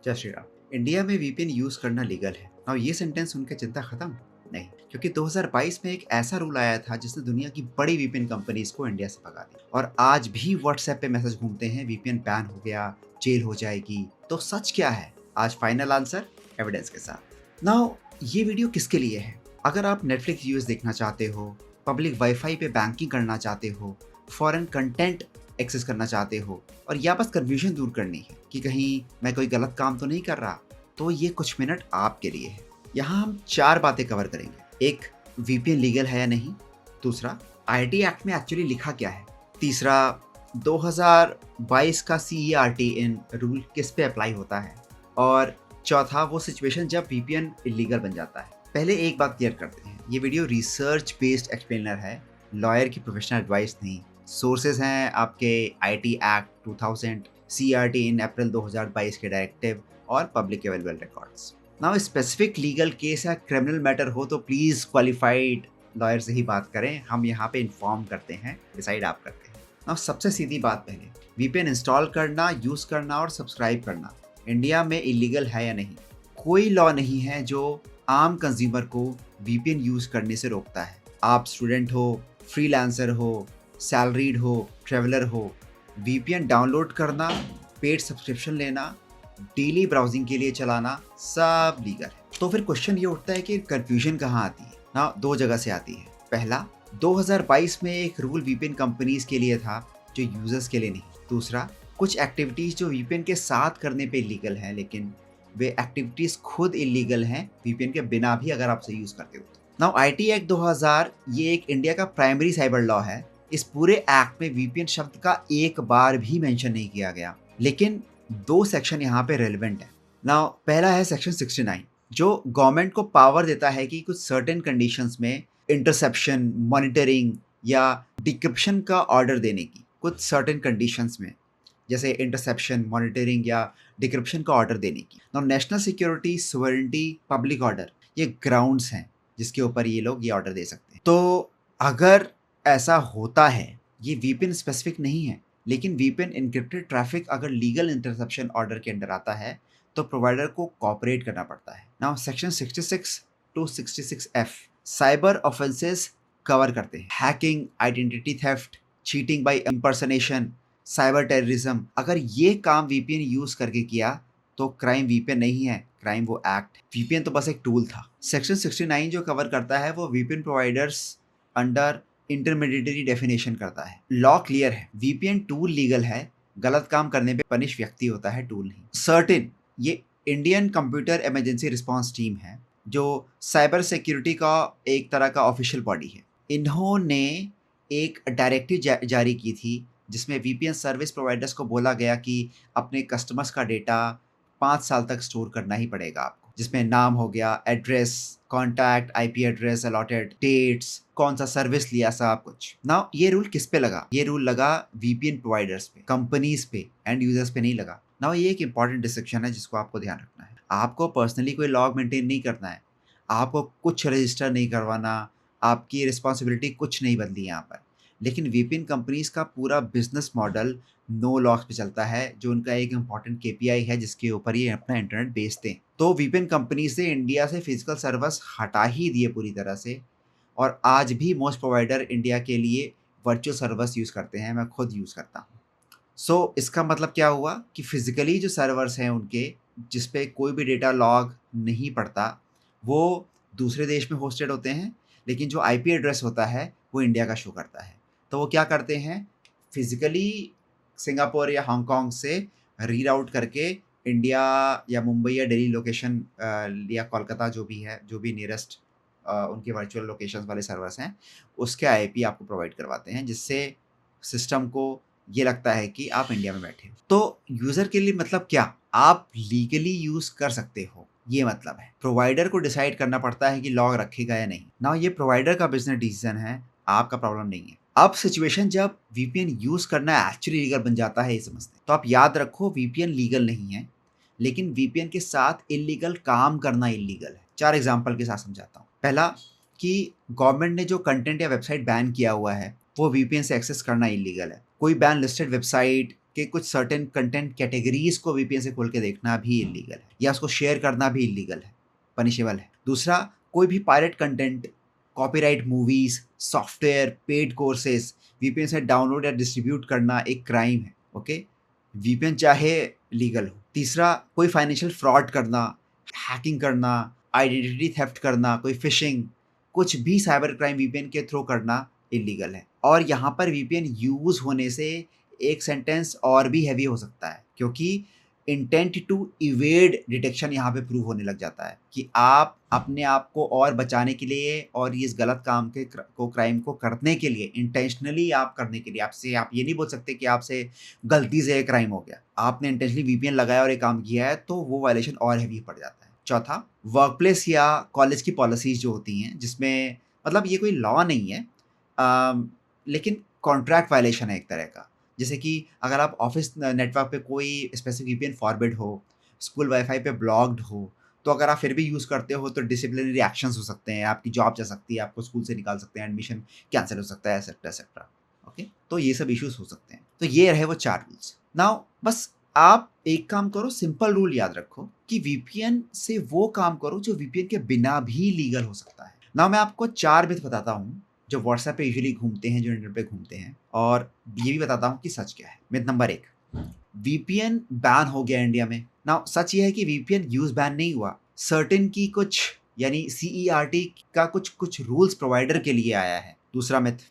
जय श्री राम। इंडिया में VPN use करना लीगल है और ये सेंटेंस सुनकर चिंता खत्म नहीं, क्योंकि 2022 में एक ऐसा रूल आया था जिसने दुनिया की बड़ी वीपीएन कंपनीज को इंडिया से भगा दिया। और आज भी व्हाट्सएप पे मैसेज घूमते हैं वीपीएन बैन हो गया, जेल हो जाएगी। तो सच क्या है? आज फाइनल आंसर एविडेंस के साथ। नाउ ये वीडियो किसके लिए है? अगर आप नेटफ्लिक्स यूज देखना चाहते हो, पब्लिक वाईफाई पे बैंकिंग करना चाहते हो, फॉरेन कंटेंट एक्सेस करना चाहते हो और या बस कन्फ्यूजन दूर करनी है कि कहीं मैं कोई गलत काम तो नहीं कर रहा, तो ये कुछ मिनट आपके लिए है। यहाँ हम 4 बातें कवर करेंगे। एक, वीपीएन लीगल है या नहीं। दूसरा, आईटी एक्ट में एक्चुअली लिखा क्या है। तीसरा, 2022 का सीईआरटी इन रूल किस पे अप्लाई होता है। और चौथा, वो सिचुएशन जब वीपीएन इलीगल बन जाता है। पहले एक बात क्लियर करते हैं, ये वीडियो रिसर्च बेस्ड एक्सप्लेनर है, लॉयर की प्रोफेशनल एडवाइस नहीं। सोर्सेज हैं आपके आईटी एक्ट 2000, सीआरटी इन अप्रैल 2022 के डायरेक्टिव और public available records. Now specific legal case या क्रिमिनल मैटर हो तो प्लीज क्वालिफाइड लॉयर से ही बात करें। हम यहाँ पे इन्फॉर्म करते हैं, डिसाइड आप करते हैं। नाउ सबसे सीधी बात, पहले वीपीएन इंस्टॉल करना, यूज करना और सब्सक्राइब करना इंडिया में इलीगल है या नहीं। कोई लॉ नहीं है जो आम कंज्यूमर को वीपीएन यूज करने से रोकता है। आप स्टूडेंट हो, फ्रीलांसर हो, सैलरीड हो, ट्रेवलर हो, वीपीएन डाउनलोड करना, पेड सब्सक्रिप्शन लेना, डेली ब्राउजिंग के लिए चलाना, सब लीगल है। तो फिर क्वेश्चन ये उठता है कि कंफ्यूजन कहाँ आती है ना? दो जगह से आती है। पहला, 2022 में एक रूल वीपीएन कंपनीज के लिए था जो यूजर्स के लिए नहीं। दूसरा, कुछ एक्टिविटीज जो वीपीएन के साथ करने पे इलीगल हैं, लेकिन वे एक्टिविटीज खुद इलीगल हैं वीपीएन के बिना भी, अगर आप उसे यूज करते हो। नाउ आईटी एक्ट 2000 ये एक इंडिया का प्राइमरी साइबर लॉ है। इस पूरे एक्ट में वीपीएन शब्द का एक बार भी मेंशन नहीं किया गया, लेकिन 2 सेक्शन यहाँ पे रेलेवेंट है। नाउ पहला है सेक्शन 69, जो गवर्नमेंट को पावर देता है कि कुछ सर्टेन कंडीशंस में इंटरसेप्शन, मॉनिटरिंग या डिक्रिप्शन का ऑर्डर देने की, कुछ सर्टेन कंडीशंस में, जैसे इंटरसेप्शन, मॉनिटरिंग या डिक्रिप्शन का ऑर्डर देने की। Now national security, sovereignty, public order, ये ग्राउंड्स हैं जिसके ऊपर ये लोग ये ऑर्डर दे सकते हैं। तो अगर ऐसा होता है, ये वीपीएन स्पेसिफिक नहीं है, लेकिन वीपीएन एन्क्रिप्टेड ट्रैफिक अगर लीगल इंटरसेप्शन ऑर्डर के अंडर आता है तो प्रोवाइडर को कॉपरेट करना पड़ता है। Now section 66 to 66F cyber offences cover करते हैं। Hacking, identity theft, cheating by impersonation, cyber terrorism. अगर ये काम वीपीएन यूज करके किया तो क्राइम वीपीएन नहीं है, क्राइम वो एक्ट। वीपीएन तो बस एक टूल था। सेक्शन 69 जो कवर करता है वो VPN providers under intermediary definition करता है। लॉ क्लियर है, वीपीएन टूल लीगल है, गलत काम करने पे पनिश व्यक्ति होता है, टूल नहीं। सर्टेन, ये Indian computer emergency response team है, जो साइबर सिक्योरिटी का एक तरह का ऑफिशियल बॉडी है। इन्होंने एक डायरेक्टिव जारी की थी जिसमें वीपीएन सर्विस प्रोवाइडर्स को बोला गया कि अपने कस्टमर्स का डेटा 5 साल तक स्टोर करना ही पड़ेगा आपको, जिसमें नाम हो गया, address, contact, IP address, allotted dates, कौन सा सर्विस लिया, सब कुछ। नाउ ये रूल किस पे लगा? ये रूल लगा वीपीएन प्रोवाइडर्स पे, कंपनीज पे, एंड यूजर्स पे नहीं लगा। नाउ ये एक इंपॉर्टेंट डिस्टिंक्शन है जिसको आपको ध्यान रखना है। आपको पर्सनली कोई लॉग मेंटेन नहीं करना है, आपको कुछ रजिस्टर नहीं करवाना, आपकी रिस्पॉन्सिबिलिटी कुछ नहीं बदली यहाँ पर। लेकिन वीपीएन कंपनीज का पूरा बिजनेस मॉडल नो लॉक्स पे चलता है, जो उनका एक इंपॉर्टेंट केपीआई है जिसके ऊपर ये अपना इंटरनेट बेचते हैं। तो वीपीएन कंपनीज से इंडिया से फिजिकल सर्वर्स हटा ही दिए पूरी तरह से, और आज भी मोस्ट प्रोवाइडर इंडिया के लिए वर्चुअल सर्वर्स यूज़ करते हैं। मैं खुद यूज़ करता हूँ। सो इसका मतलब क्या हुआ कि फिजिकली जो सर्वर्स हैं उनके, जिस पे कोई भी डेटा लॉग नहीं पड़ता, वो दूसरे देश में होस्टेड होते हैं, लेकिन जो आईपी एड्रेस होता है वो इंडिया का शो करता है। तो वो क्या करते हैं, फिजिकली सिंगापुर या हांगकांग से रीराउट करके इंडिया या मुंबई या दिल्ली लोकेशन या कोलकाता, जो भी है, जो भी नियरेस्ट उनके वर्चुअल लोकेशंस वाले सर्वर्स हैं, उसके आईपी आपको प्रोवाइड करवाते हैं, जिससे सिस्टम को ये लगता है कि आप इंडिया में बैठे हो। तो यूज़र के लिए मतलब क्या, आप लीगली यूज़ कर सकते हो, ये मतलब है। प्रोवाइडर को डिसाइड करना पड़ता है कि लॉग रखेगा या नहीं। ना ये प्रोवाइडर का बिजनेस डिसीजन है, आपका प्रॉब्लम नहीं है। अब सिचुएशन जब वीपीएन यूज़ करना एक्चुअली लीगल बन जाता है, ये समझते हैं। तो आप याद रखो, वीपीएन लीगल नहीं है, लेकिन वीपीएन के साथ इलीगल काम करना इलीगल है। 4 एग्जांपल के साथ समझाता हूँ। पहला, कि गवर्नमेंट ने जो कंटेंट या वेबसाइट बैन किया हुआ है वो वीपीएन से एक्सेस करना इलीगल है। कोई बैन लिस्टेड वेबसाइट कि कुछ सर्टेन कंटेंट कैटेगरीज को वीपीएन से खोल के देखना भी इलीगल है, या उसको शेयर करना भी इलीगल है, पनिशेबल है। दूसरा, कोई भी pirate content, copyright movies, software, paid courses VPN से डाउनलोड या डिस्ट्रीब्यूट करना एक क्राइम है। ओके, वीपीएन चाहे लीगल हो। तीसरा, कोई फाइनेंशियल फ्रॉड करना, हैकिंग करना, आइडेंटिटी थेफ्ट करना, कोई फिशिंग, कुछ भी साइबर क्राइम वीपीएन के थ्रू करना इलीगल है। और यहाँ पर वीपीएन यूज होने से एक सेंटेंस और भी हैवी हो सकता है, क्योंकि इंटेंट टू इवेड डिटेक्शन यहाँ पे प्रूव होने लग जाता है कि आप अपने आप को और बचाने के लिए और इस गलत काम के क्राइम को करने के लिए, इंटेंशनली आप करने के लिए, आप ये नहीं बोल सकते कि आपसे गलती से क्राइम हो गया। आपने इंटेंशनली वीपीएन लगाया और एक काम किया है, तो वो वायलेशन और हैवी पड़ जाता है। चौथा, वर्कप्लेस या कॉलेज की पॉलिसीज जो होती हैं, जिसमें मतलब ये कोई लॉ नहीं है, लेकिन कॉन्ट्रैक्ट वायलेशन है एक तरह का। जैसे कि अगर आप ऑफिस नेटवर्क पे कोई स्पेसिफिक वीपीएन फॉरबिड हो, स्कूल वाईफाई पे ब्लॉक्ड हो, तो अगर आप फिर भी यूज़ करते हो तो डिसिप्लिनरी एक्शंस हो सकते हैं, आपकी जॉब जा सकती है, आपको स्कूल से निकाल सकते हैं, एडमिशन कैंसिल हो सकता है, एसेट्रा एसेट्रा। ओके, तो ये सब इश्यूज हो सकते हैं। तो ये रहे वो 4 रूल्स। नाउ बस आप एक काम करो, सिंपल रूल याद रखो कि वीपीएन से वो काम करो जो वीपीएन के बिना भी लीगल हो सकता है। नाउ मैं आपको 4 मिथ बताता हूँ जो व्हाट्सएप पे यूजुअली घूमते हैं, जो इंटरनेट पे घूमते हैं, और ये भी बताता हूँ कि सच क्या है। मिथ नंबर 1, वीपीएन बैन हो गया इंडिया में। नाउ सच ये है कि वीपीएन यूज बैन नहीं हुआ, सर्टेन की कुछ यानी सीईआरटी का कुछ रूल्स प्रोवाइडर के लिए आया है। दूसरा मिथ,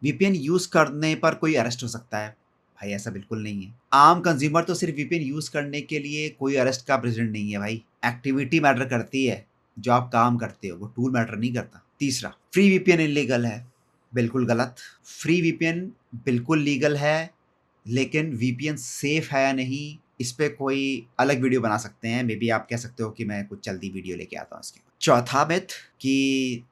वीपीएन यूज करने पर कोई अरेस्ट हो सकता है। भाई ऐसा बिल्कुल नहीं है। आम कंज्यूमर तो सिर्फ वीपीएन यूज करने के लिए कोई अरेस्ट का प्रेसिडेंट नहीं है भाई। एक्टिविटी मैटर करती है, जो आप काम करते हो, वो टूल मैटर नहीं करता। तीसरा, फ्री वीपीएन इलीगल है। बिल्कुल गलत। फ्री वीपीएन बिल्कुल लीगल है, लेकिन वीपीएन सेफ है या नहीं, इस पे कोई अलग वीडियो बना सकते हैं। मे बी आप कह सकते हो कि मैं कुछ जल्दी वीडियो लेके आता हूँ इसके। चौथा मिथ कि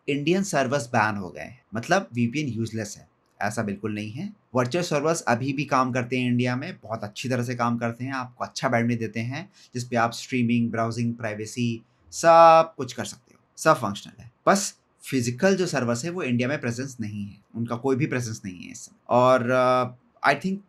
इंडियन सर्वर्स बैन हो गए, मतलब वीपीएन यूजलेस है। ऐसा बिल्कुल नहीं है। वर्चुअल सर्वर्स अभी भी काम करते हैं इंडिया में, बहुत अच्छी तरह से काम करते हैं, आपको अच्छा बैंडविड्थ देते हैं, जिस पे आप स्ट्रीमिंग, ब्राउजिंग, प्राइवेसी सब कुछ कर सकते हो, सब फंक्शनल है। बस फिजिकल जो सर्वर्स है वो इंडिया में प्रेजेंस नहीं है, उनका कोई भी प्रेजेंस नहीं है इस समय। और I think,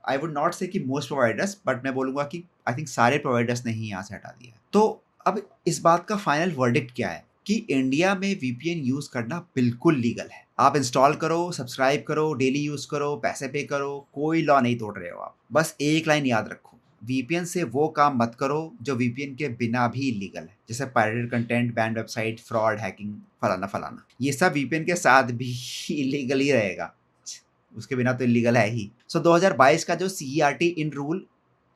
I would not से कि मोस्ट प्रोवाइडर्स, बट मैं बोलूँगा कि आई थिंक सारे प्रोवाइडर्स ने ही यहाँ से हटा दिया है। तो अब इस बात का फाइनल वर्डिक्ट क्या है कि इंडिया में वीपीएन यूज़ करना बिल्कुल लीगल है। आप इंस्टॉल करो, सब्सक्राइब करो, डेली यूज़ करो, पैसे पे करो, कोई लॉ नहीं तोड़ रहे हो आप। बस एक लाइन याद रखो, वीपीएन से वो काम मत करो जो वीपीएन के बिना भी इलीगल है, जैसे pirated content, band website, fraud, hacking, फलाना फलाना। ये सब वीपीएन के साथ भी इलीगल ही रहेगा, उसके बिना तो इलीगल है ही। सो 2022 का जो सीईआरटी इन रूल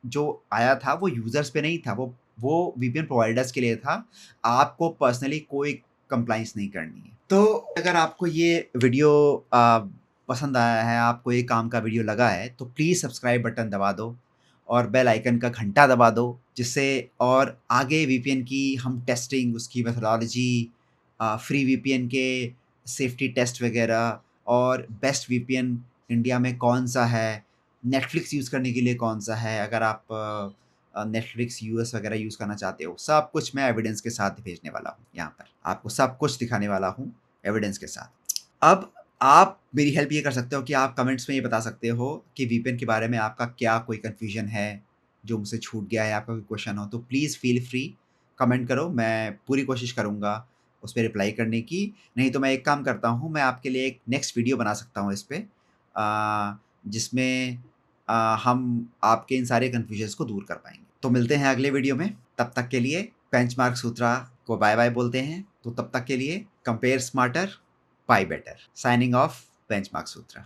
जो आया था, वो यूजर्स पे नहीं था, वो वीपीएन प्रोवाइडर्स के लिए था। आपको पर्सनली कोई कंप्लाइंस नहीं करनी है। तो अगर आपको ये वीडियो पसंद आया है, आपको ये काम का वीडियो लगा है, तो प्लीज़ सब्सक्राइब बटन दबा दो और बेल आइकन का घंटा दबा दो, जिससे और आगे वीपीएन की हम टेस्टिंग, उसकी मेथोडोलॉजी, फ्री वीपीएन के सेफ्टी टेस्ट वगैरह, और बेस्ट वीपीएन इंडिया में कौन सा है, नेटफ्लिक्स यूज़ करने के लिए कौन सा है, अगर आप नेटफ्लिक्स यूएस वगैरह यूज़ करना चाहते हो, सब कुछ मैं एविडेंस के साथ भेजने वाला हूँ। यहाँ पर आपको सब कुछ दिखाने वाला हूँ एविडेंस के साथ। अब आप मेरी हेल्प ये कर सकते हो कि आप कमेंट्स में ये बता सकते हो कि वीपीएन के बारे में आपका क्या कोई कन्फ्यूजन है जो मुझसे छूट गया है, आपका कोई क्वेश्चन हो, तो प्लीज़ फील फ्री कमेंट करो। मैं पूरी कोशिश करूँगा उस पर रिप्लाई करने की। नहीं तो मैं एक काम करता हूँ, मैं आपके लिए एक नेक्स्ट वीडियो बना सकता हूँ इस पर, जिसमें हम आपके इन सारे कन्फ्यूजन्स को दूर कर पाएंगे। तो मिलते हैं अगले वीडियो में, तब तक के लिए बेंचमार्क सूत्रा को बाय बाय बोलते हैं। तो तब तक के लिए compare smarter, buy better. Signing off, benchmark सूत्रा।